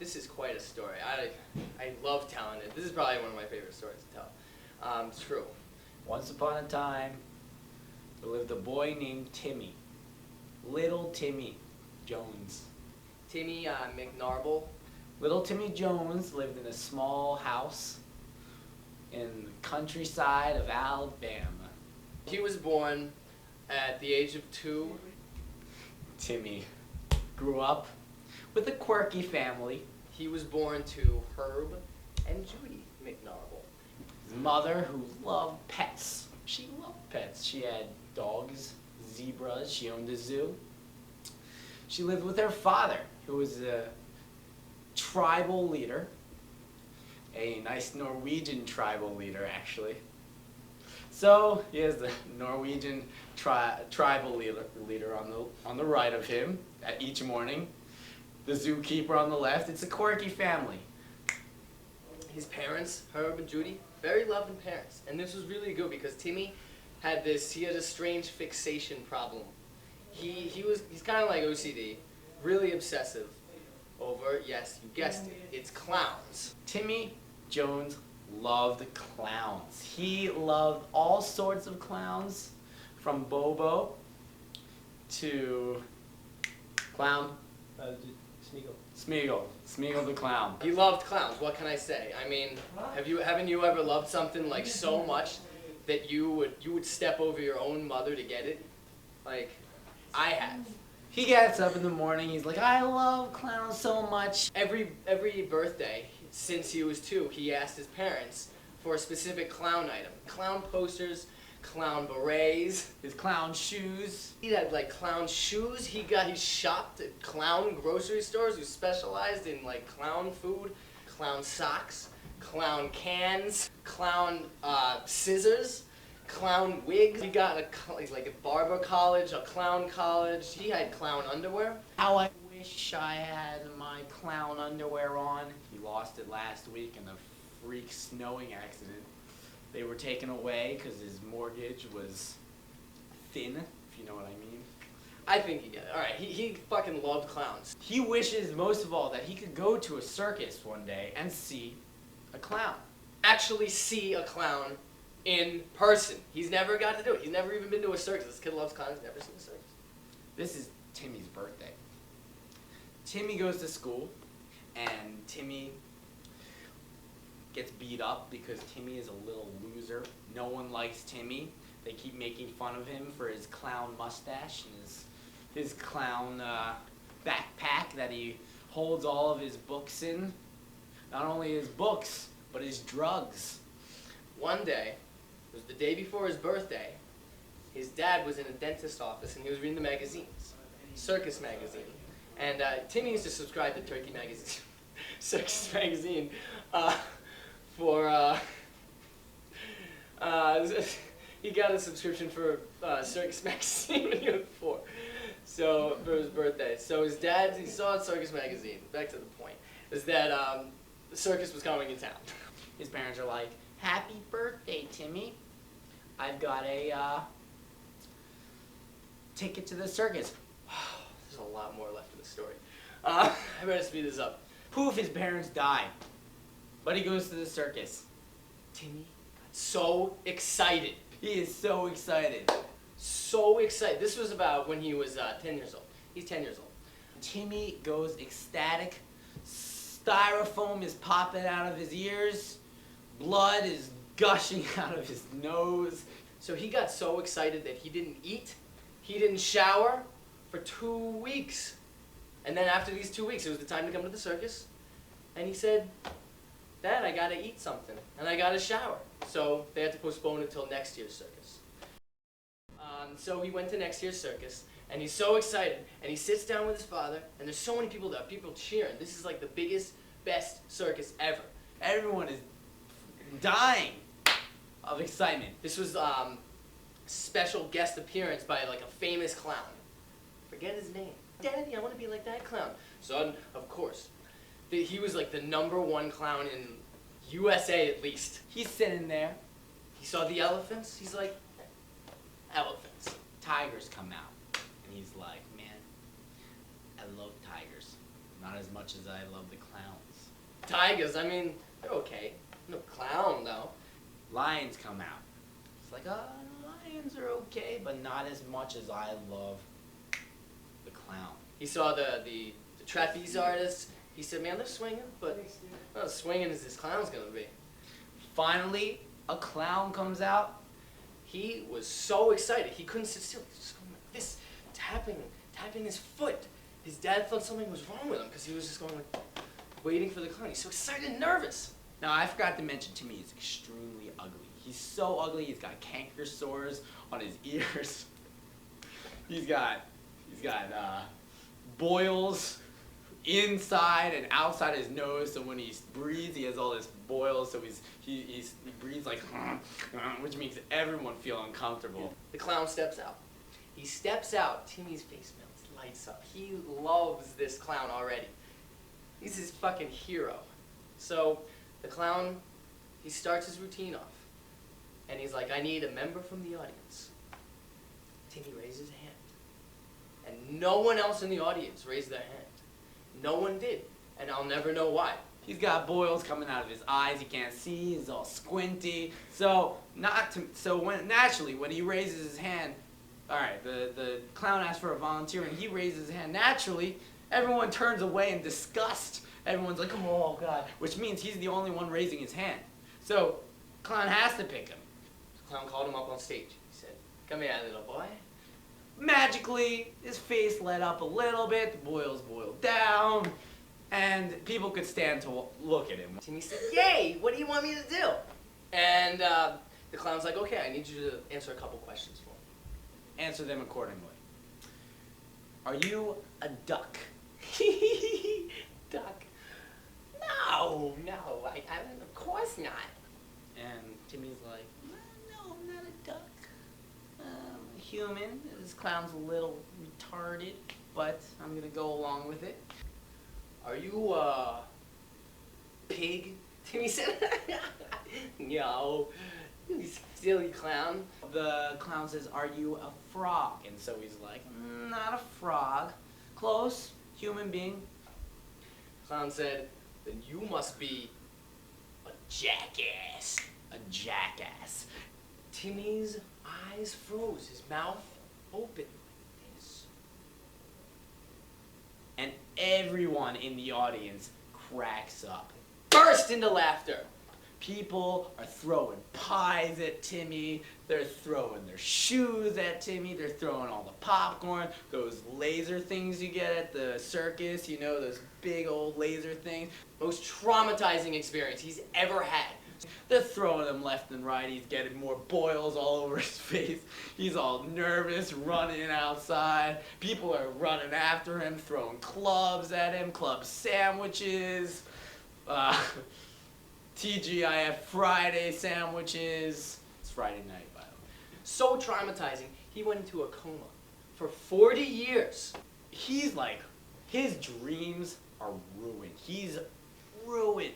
This is quite a story. I love telling it. This is probably one of my favorite stories to tell. It's true. Once upon a time, there lived a boy named Timmy. Little Timmy Jones. Timmy McNarble. Little Timmy Jones lived in a small house in the countryside of Alabama. He was born at the age of 2. Timmy grew up with a quirky family. He was born to Herb and Judy McNarble. His mother, who loved pets. She loved pets. She had dogs, zebras. She owned a zoo. She lived with her father, who was a tribal leader. A nice Norwegian tribal leader, actually. So he has the Norwegian tribal leader on the right of him at each morning. The zookeeper on the left. It's a quirky family. His parents, Herb and Judy, very loving parents. And this was really good because Timmy had a strange fixation problem. He's kind of like OCD, really obsessive over, yes, you guessed it, it's clowns. Timmy Jones loved clowns. He loved all sorts of clowns, from Bobo to Clown. Smeagol the clown. He loved clowns. What can I say? I mean, haven't you ever loved something like so much that you would step over your own mother to get it? Like, I have. He gets up in the morning. He's like, I love clowns so much. Every birthday since he was 2, he asked his parents for a specific clown item. Clown posters, clown berets, His clown shoes. he had like clown shoes. He shopped at clown grocery stores who specialized in like clown food, clown socks, clown cans, clown scissors, clown wigs. He got a barber college, a clown college. He had clown underwear. How I wish I had my clown underwear on. He lost it last week in a freak snowing accident. They were taken away because his mortgage was thin, if you know what I mean. I think you get it. All right, he fucking loved clowns. He wishes most of all that he could go to a circus one day and see a clown. Actually see a clown in person. He's never got to do it. He's never even been to a circus. This kid loves clowns, never seen a circus. This is Timmy's birthday. Timmy goes to school, and Timmy gets beat up because Timmy is a little loser. No one likes Timmy. They keep making fun of him for his clown mustache and his clown backpack that he holds all of his books in. Not only his books, but his drugs. One day, it was the day before his birthday, his dad was in a dentist's office and he was reading the magazines, Circus magazine. And Timmy used to subscribe to Turkey magazine, Circus magazine, he got a subscription for Circus magazine when he was 4, so for his birthday. So his dad, he saw Circus magazine. Back to the point, is that the circus was coming in town. His parents are like, "Happy birthday, Timmy. I've got a ticket to the circus." There's a lot more left of the story. I better speed this up. Poof, his parents die. But he goes to the circus. Timmy got so excited. He is so excited. So excited. This was about when he was 10 years old. He's 10 years old. Timmy goes ecstatic. Styrofoam is popping out of his ears. Blood is gushing out of his nose. So he got so excited that he didn't eat, he didn't shower for 2 weeks. And then after these 2 weeks, it was the time to come to the circus. And he said, "Dad, I gotta eat something, and I gotta shower." So they had to postpone it till next year's circus. So he went to next year's circus, and he's so excited, and he sits down with his father, and there's so many people there, people cheering. This is like the biggest, best circus ever. Everyone is dying of excitement. This was special guest appearance by like a famous clown. Forget his name. "Daddy, I want to be like that clown." So, of course, he was like the #1 clown in USA at least. He's sitting there. He saw the elephants. He's like, elephants. Tigers come out. And he's like, "Man, I love tigers." Not as much as I love the clowns. Tigers, I mean, they're okay. No clown, though. Lions come out. It's like, lions are okay, but not as much as I love the clown. He saw the trapeze artist. He said, man, they're swinging, but not as swinging as this clown's gonna be. Finally, a clown comes out. He was so excited. He couldn't sit still. He was just going like this, tapping his foot. His dad thought something was wrong with him because he was just going like, waiting for the clown. He's so excited and nervous. Now, I forgot to mention, Timmy is extremely ugly. He's so ugly, he's got canker sores on his ears. He's got boils inside and outside his nose, so when he breathes, he has all this boils, so he breathes like, which makes everyone feel uncomfortable. The clown steps out. He steps out. Timmy's face melts, lights up. He loves this clown already. He's his fucking hero. So the clown, he starts his routine off. And he's like, I need a member from the audience. Timmy raises his hand. And no one else in the audience raised their hand. No one did. And I'll never know why. He's got boils coming out of his eyes. He can't see. He's all squinty. So when he raises his hand, all right, the clown asks for a volunteer, and he raises his hand. Naturally, everyone turns away in disgust. Everyone's like, oh God, which means he's the only one raising his hand. So clown has to pick him. The clown called him up on stage. He said, come here, little boy. Magically, his face let up a little bit. The boils boiled down. And people could stand to look at him. Timmy said, yay, what do you want me to do? And the clown's like, okay, I need you to answer a couple questions for me. Answer them accordingly. Are you a duck? Duck? No, of course not. And Timmy's like, no, I'm not a duck. Human. This clown's a little retarded, but I'm gonna go along with it. Are you a pig? Timmy said, no, you silly clown. The clown says, are you a frog? And so he's like, not a frog. Close. Human being. Clown said, then you must be a jackass. A jackass. Timmy's eyes froze, his mouth opened like this. And everyone in the audience cracks up. Burst into laughter. People are throwing pies at Timmy. They're throwing their shoes at Timmy. They're throwing all the popcorn. Those laser things you get at the circus, you know, those big old laser things. Most traumatizing experience he's ever had. They're throwing him left and right. He's getting more boils all over his face. He's all nervous, running outside. People are running after him, throwing clubs at him, club sandwiches. TGIF Friday sandwiches. It's Friday night, by the way. So traumatizing, he went into a coma for 40 years. He's like, his dreams are ruined. He's ruined.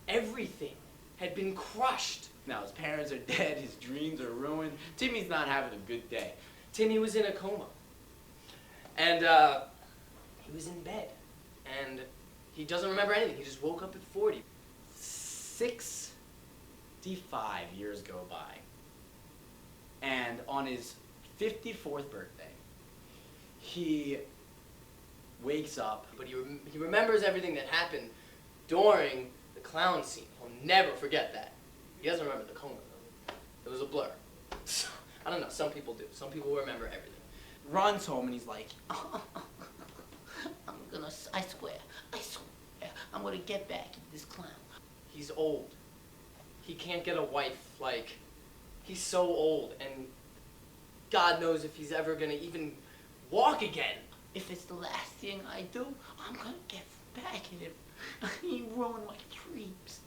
Everything had been crushed. Now his parents are dead, his dreams are ruined. Timmy's not having a good day. Timmy was in a coma. And he was in bed. And he doesn't remember anything. He just woke up at 40. 65 years go by. And on his 54th birthday, he wakes up. But he remembers everything that happened during the clown scene. He'll never forget that. He doesn't remember the coma, though. It was a blur. So, I don't know, some people do. Some people remember everything. Runs home and he's like, I swear, I'm gonna get back at this clown. He's old. He can't get a wife, like, he's so old, and God knows if he's ever gonna even walk again. If it's the last thing I do, I'm gonna get back at him. He ruined my dreams.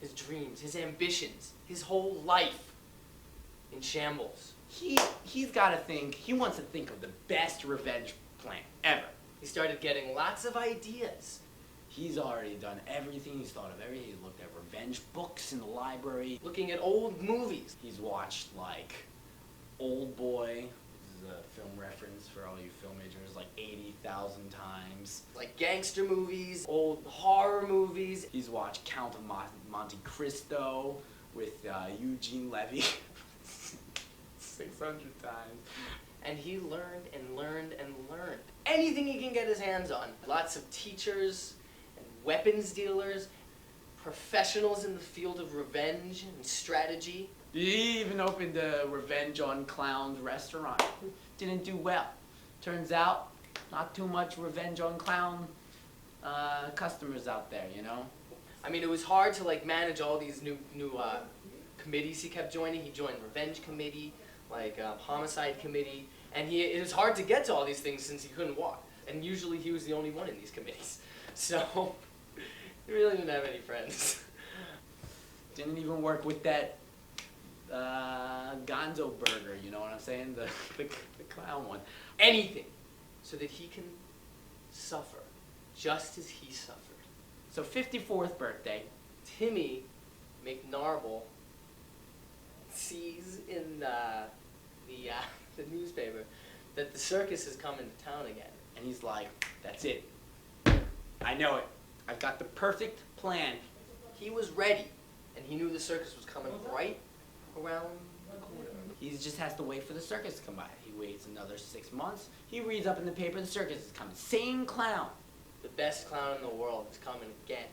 His dreams, his ambitions, his whole life in shambles. He's gotta think, he wants to think of the best revenge plan ever. He started getting lots of ideas. He's already done everything. He's thought of everything. He's looked at revenge books in the library. Looking at old movies. He's watched, like, Old Boy. This is is a film reference for all you film majors, like 80,000 times. Like gangster movies, old horror movies. He's watched Count of Monte Cristo with Eugene Levy 600 times. And he learned and learned and learned. Anything he can get his hands on. Lots of teachers and weapons dealers, professionals in the field of revenge and strategy. He even opened a Revenge on Clowns restaurant. Didn't do well. Turns out, not too much Revenge on Clown customers out there, you know? I mean, it was hard to like manage all these new committees he kept joining. He joined Revenge Committee, like Homicide Committee, and it was hard to get to all these things since he couldn't walk. And usually he was the only one in these committees. So, he really didn't have any friends. Didn't even work with that Gonzo burger, you know what I'm saying? The clown one. Anything, so that he can suffer, just as he suffered. So 54th birthday. Timmy McNarble sees in the newspaper that the circus is coming to town again. And he's like, that's it. I know it. I've got the perfect plan. He was ready, and he knew the circus was coming right around the corner. He just has to wait for the circus to come by. He waits another 6 months. He reads up in the paper, the circus is coming. Same clown. The best clown in the world is coming again.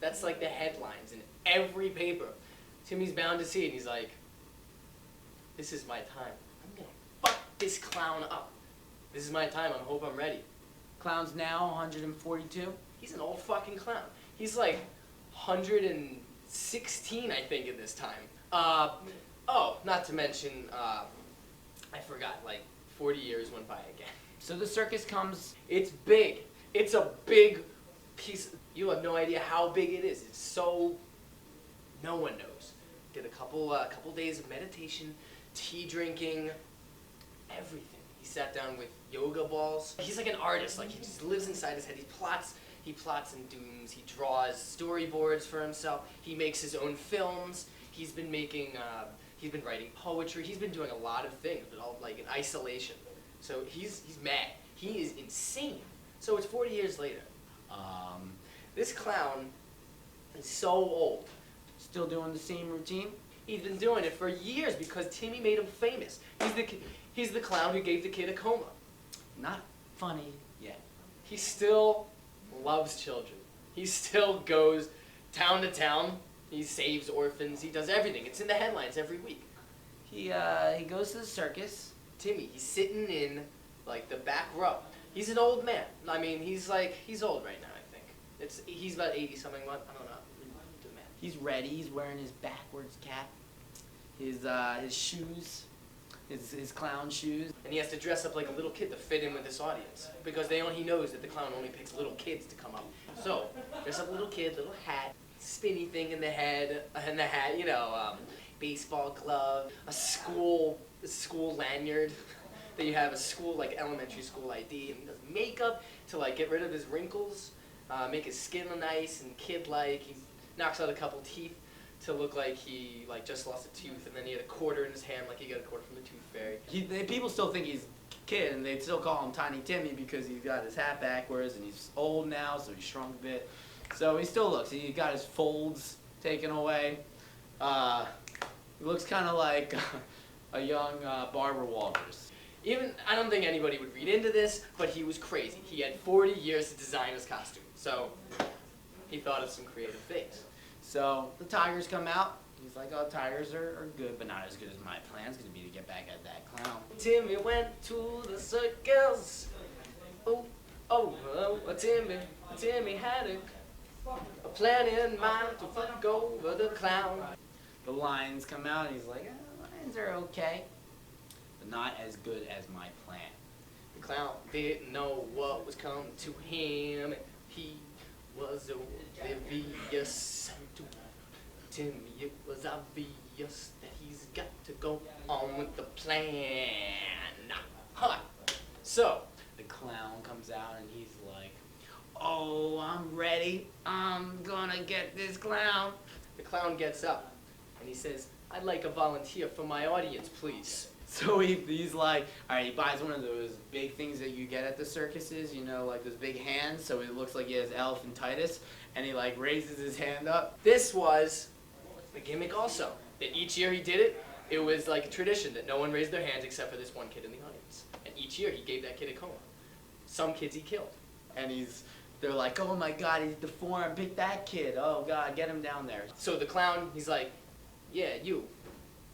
That's like the headlines in every paper. Timmy's bound to see it, and he's like, this is my time. I'm gonna fuck this clown up. This is my time, I hope I'm ready. Clown's now 142. He's an old fucking clown. He's like 116, I think, at this time. Oh, not to mention, I forgot, like 40 years went by again. So the circus comes. It's big. It's a big piece. You have no idea how big it is. It's so, no one knows. Did a couple days of meditation, tea drinking, everything. He sat down with yoga balls. He's like an artist. Like he just lives inside his head. He plots and dooms. He draws storyboards for himself. He makes his own films. He's been making. He's been writing poetry. He's been doing a lot of things, but all like in isolation. So he's mad. He is insane. So it's 40 years later. This clown is so old. Still doing the same routine. He's been doing it for years because Timmy made him famous. He's the clown who gave the kid a coma. Not funny yet. He still loves children. He still goes town to town. He saves orphans. He does everything. It's in the headlines every week. He goes to the circus. Timmy, he's sitting in like the back row. He's an old man. I mean, he's old right now, I think. He's about 80 something. I don't know. Do the math. He's ready. He's wearing his backwards cap, his shoes, his clown shoes. And he has to dress up like a little kid to fit in with this audience because he knows that the clown only picks little kids to come up. So dress up little kid, little hat, spinny thing in the head, and the hat, baseball glove, a school lanyard. That you have a school, like elementary school ID, and he does makeup to like get rid of his wrinkles, make his skin nice and kid-like. He knocks out a couple teeth to look like he just lost a tooth, and then he had a quarter in his hand, like he got a quarter from the tooth fairy. People still think he's a kid, and they still call him Tiny Timmy because he's got his hat backwards, and he's old now, so he's shrunk a bit. So he still looks. He got his folds taken away. He looks kind of like a young Barbara Walters. I don't think anybody would read into this, but he was crazy. He had 40 years to design his costume, so he thought of some creative things. So the tigers come out. He's like, oh, tigers are good, but not as good as my plan's going to be to get back at that clown. Timmy went to the circus. Timmy had a plan in mind to fuck over the clown. The lions come out, and he's like, lions are okay. Not as good as my plan. The clown didn't know what was coming to him. He was oblivious. To Timmy, it was obvious that he's got to go on with the plan. Huh. So, the clown comes out and he's like, oh, I'm ready. I'm gonna get this clown. The clown gets up and he says, I'd like a volunteer for my audience, please. So he's like, all right, he buys one of those big things that you get at the circuses, you know, like those big hands, so it looks like he has elephantitis, and he like raises his hand up. This was the gimmick also. That each year he did it, it was like a tradition that no one raised their hands except for this one kid in the audience. And each year he gave that kid a coma. Some kids he killed. And they're like, oh my God, he's deformed, pick that kid, oh God, get him down there. So the clown, he's like, yeah, you.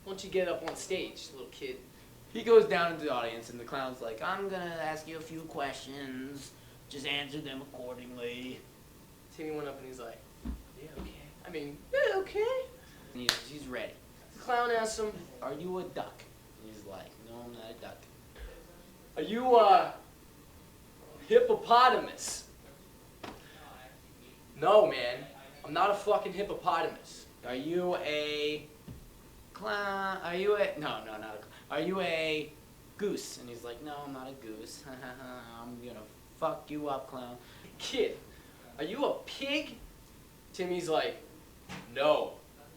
Why don't you get up on stage, little kid? He goes down into the audience, and the clown's like, I'm gonna ask you a few questions, just answer them accordingly. Timmy went up and he's like, yeah, okay. I mean, yeah, okay. And he's ready. The clown asks him, Are you a duck? And he's like, no, I'm not a duck. are you a hippopotamus? No, man. I'm not a fucking hippopotamus. Are you a clown? Are you a, no, not a clown. Are you a goose? And he's like, no, I'm not a goose. I'm gonna fuck you up, clown. Kid, are you a pig? Timmy's like, no,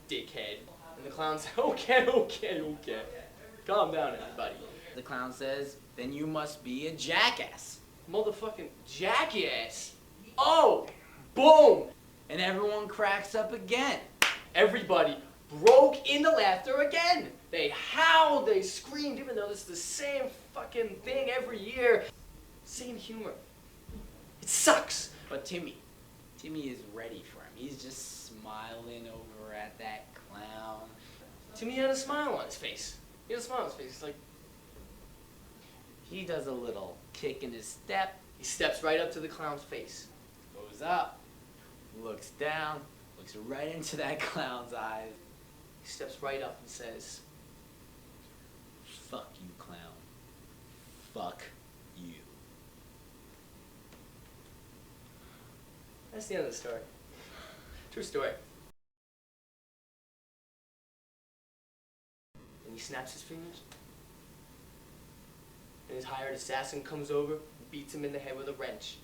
dickhead. And the clown said, okay. Calm down, everybody. The clown says, then you must be a jackass. Motherfucking jackass. Oh, boom. And everyone cracks up again. Everybody broke into laughter again. They howled, they screamed, even though it's the same fucking thing every year. Same humor. It sucks. But Timmy is ready for him. He's just smiling over at that clown. Timmy had a smile on his face. He had a smile on his face. He's like, He does a little kick in his step, he steps right up to the clown's face. goes up, looks down, looks right into that clown's eyes. He steps right up and says, Fuck you, clown. Fuck you. that's the end of the story. True story. And he snaps his fingers. And his hired assassin comes over, beats him in the head with a wrench.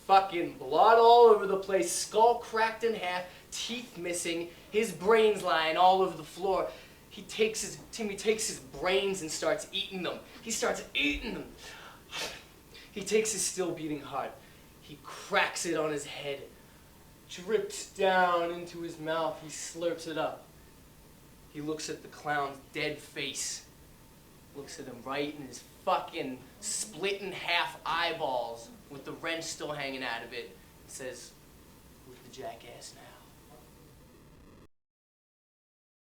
Fucking blood all over the place, skull cracked in half, teeth missing, his brains lying all over the floor. Timmy takes his brains and starts eating them. He starts eating them. He takes his still beating heart. He cracks it on his head. Drips down into his mouth. He slurps it up. He looks at the clown's dead face. Looks at him right in his fucking split in half eyeballs with the wrench still hanging out of it. And says, who's the jackass now?